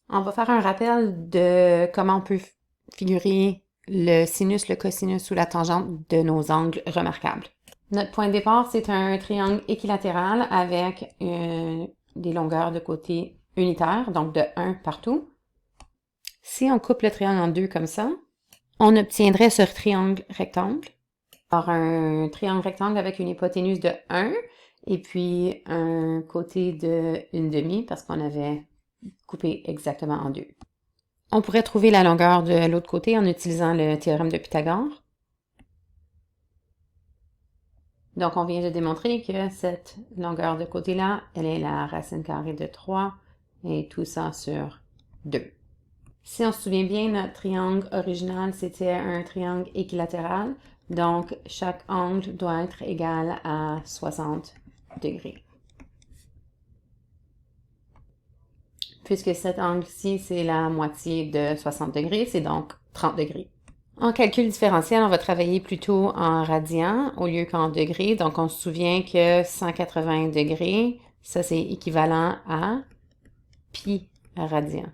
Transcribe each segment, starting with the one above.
On va faire un rappel de comment on peut figurer le sinus, le cosinus ou la tangente de nos angles remarquables. Notre point de départ, c'est un triangle équilatéral avec des longueurs de côté unitaires, donc de 1 partout. Si on coupe le triangle en deux comme ça, on obtiendrait ce triangle rectangle. Alors, un triangle rectangle avec une hypoténuse de 1 et puis un côté de 1/2 parce qu'on avait coupé exactement en deux. On pourrait trouver la longueur de l'autre côté en utilisant le théorème de Pythagore. Donc, on vient de démontrer que cette longueur de côté-là, elle est la racine carrée de 3 et tout ça sur 2. Si on se souvient bien, notre triangle original, c'était un triangle équilatéral. Donc, chaque angle doit être égal à 60 degrés. Puisque cet angle-ci, c'est la moitié de 60 degrés, c'est donc 30 degrés. En calcul différentiel, on va travailler plutôt en radians au lieu qu'en degrés. Donc, on se souvient que 180 degrés, ça c'est équivalent à pi radian.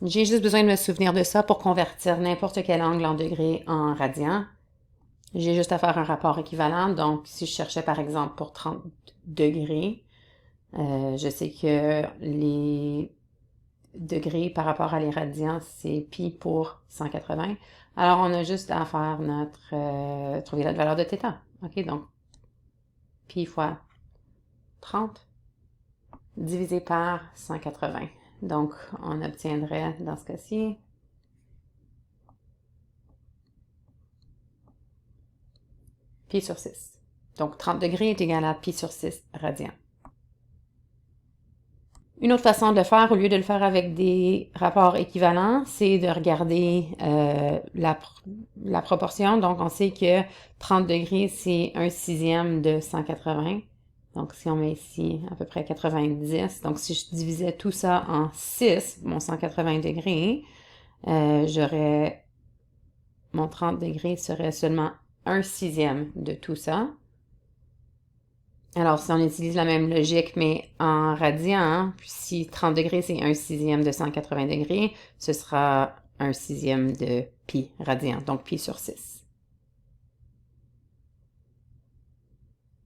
J'ai juste besoin de me souvenir de ça pour convertir n'importe quel angle en degrés en radians. J'ai juste à faire un rapport équivalent. Donc, si je cherchais par exemple pour 30 degrés, je sais que les degrés par rapport à les radians, c'est pi pour 180. Alors, on a juste à faire trouver la valeur de θ. OK, donc pi fois 30 divisé par 180. Donc, on obtiendrait dans ce cas-ci pi sur 6. Donc, 30 degrés est égal à pi sur 6 radians. Une autre façon de le faire, au lieu de le faire avec des rapports équivalents, c'est de regarder la proportion. Donc, on sait que 30 degrés, c'est 1/6 de 180. Donc, si on met ici à peu près 90, donc si je divisais tout ça en 6, mon 180 degrés, mon 30 degrés serait seulement 1/6 de tout ça. Alors, si on utilise la même logique, mais en radians, hein, puis si 30 degrés, c'est 1/6 de 180 degrés, ce sera 1/6 de pi radian, donc pi sur 6.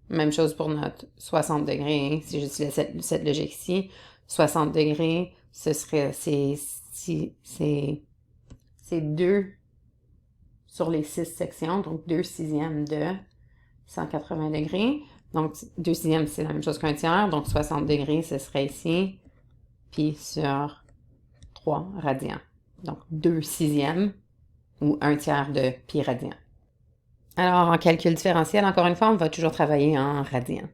Même chose pour notre 60 degrés. Si j'utilise cette logique-ci, 60 degrés, c'est 2 sur les 6 sections, donc 2/6 de 180 degrés. Donc, 2/6, c'est la même chose qu'un tiers. Donc, 60 degrés, ce serait ici, pi sur 3 radians. Donc, 2/6 ou 1/3 de pi radian. Alors, en calcul différentiel, encore une fois, on va toujours travailler en radians.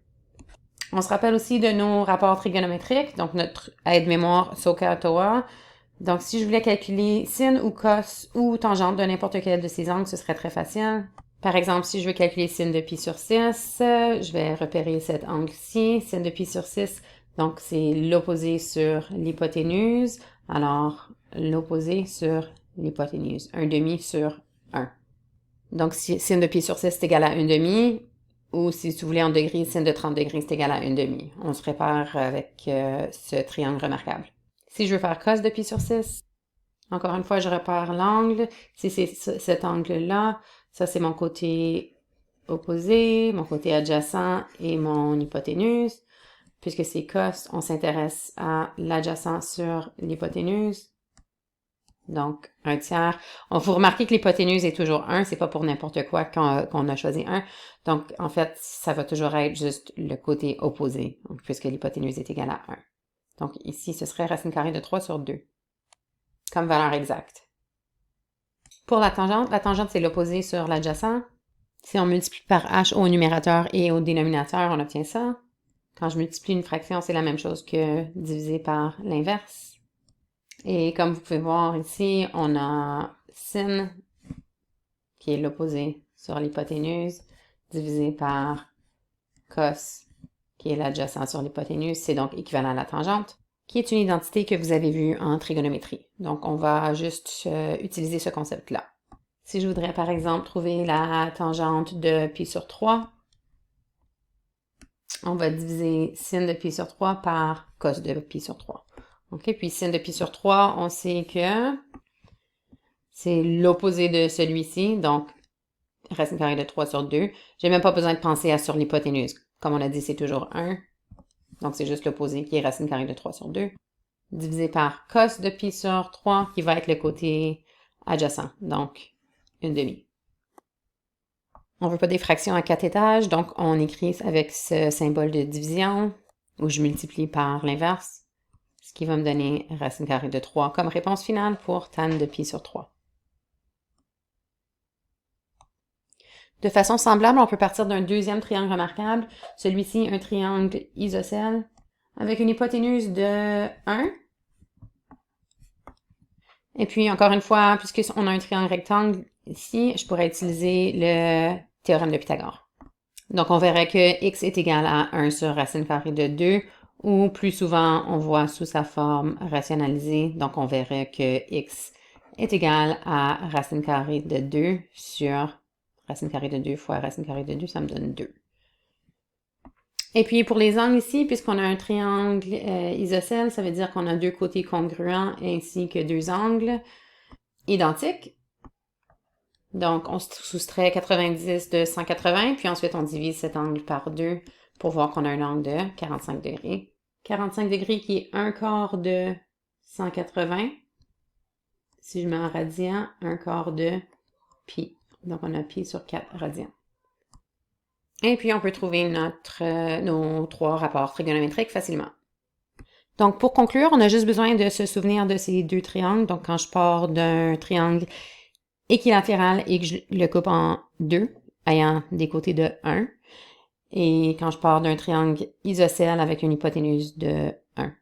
On se rappelle aussi de nos rapports trigonométriques, donc notre aide-mémoire SOHCAHTOA. Donc, si je voulais calculer sin ou cos ou tangente de n'importe quel de ces angles, ce serait très facile. Par exemple, si je veux calculer sin de pi sur 6, je vais repérer cet angle-ci, sin de pi sur 6, donc c'est l'opposé sur l'hypoténuse. Alors, l'opposé sur l'hypoténuse, 1/2 sur 1. Donc, si sin de pi sur 6 est égal à 1/2, ou si tu voulais en degrés, sin de 30 degrés c'est égal à 1/2. On se répare avec ce triangle remarquable. Si je veux faire cos de pi sur 6, encore une fois, je repère l'angle. Si c'est cet angle-là, ça c'est mon côté opposé, mon côté adjacent et mon hypoténuse. Puisque c'est cos, on s'intéresse à l'adjacent sur l'hypoténuse. Donc, 1/3. Vous remarquez que l'hypoténuse est toujours 1, c'est pas pour n'importe quoi qu'on a choisi 1. Donc, en fait, ça va toujours être juste le côté opposé, puisque l'hypoténuse est égale à 1. Donc, ici, ce serait racine carrée de 3 sur 2, comme valeur exacte. Pour la tangente, c'est l'opposé sur l'adjacent. Si on multiplie par h au numérateur et au dénominateur, on obtient ça. Quand je multiplie une fraction, c'est la même chose que diviser par l'inverse. Et comme vous pouvez voir ici, on a sin, qui est l'opposé sur l'hypoténuse, divisé par cos, qui est l'adjacent sur l'hypoténuse. C'est donc équivalent à la tangente, qui est une identité que vous avez vue en trigonométrie. Donc, on va juste utiliser ce concept-là. Si je voudrais, par exemple, trouver la tangente de pi sur 3, on va diviser sin de pi sur 3 par cos de pi sur 3. OK, puis sin de pi sur 3, on sait que c'est l'opposé de celui-ci, donc racine carrée de 3 sur 2. J'ai même pas besoin de penser à sur l'hypoténuse. Comme on a dit, c'est toujours 1. Donc, c'est juste l'opposé qui est racine carrée de 3 sur 2. Divisé par cos de pi sur 3, qui va être le côté adjacent. Donc, 1/2. On veut pas des fractions à 4 étages, donc on écrit avec ce symbole de division, où je multiplie par l'inverse, ce qui va me donner racine carrée de 3 comme réponse finale pour tan de pi sur 3. De façon semblable, on peut partir d'un deuxième triangle remarquable, celui-ci un triangle isocèle, avec une hypoténuse de 1. Et puis, encore une fois, puisqu'on a un triangle rectangle ici, je pourrais utiliser le théorème de Pythagore. Donc, on verrait que x est égal à 1 sur racine carrée de 2, ou plus souvent, on voit sous sa forme rationalisée. Donc, on verrait que x est égal à racine carrée de 2 sur racine carrée de 2 fois racine carrée de 2, ça me donne 2. Et puis, pour les angles ici, puisqu'on a un triangle isocèle, ça veut dire qu'on a deux côtés congruents ainsi que deux angles identiques. Donc, on soustrait 90 de 180, puis ensuite on divise cet angle par 2 pour voir qu'on a un angle de 45 degrés. 45 degrés qui est un quart de 180. Si je mets en radian, un quart de pi. Donc, on a pi sur 4 radians. Et puis, on peut trouver nos trois rapports trigonométriques facilement. Donc, pour conclure, on a juste besoin de se souvenir de ces deux triangles. Donc, quand je pars d'un triangle équilatéral et que je le coupe en deux, ayant des côtés de 1, et quand je pars d'un triangle isocèle avec une hypoténuse de 1.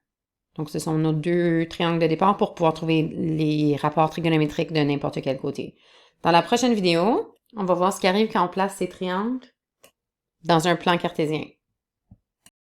Donc, ce sont nos deux triangles de départ pour pouvoir trouver les rapports trigonométriques de n'importe quel côté. Dans la prochaine vidéo, on va voir ce qui arrive quand on place ces triangles dans un plan cartésien.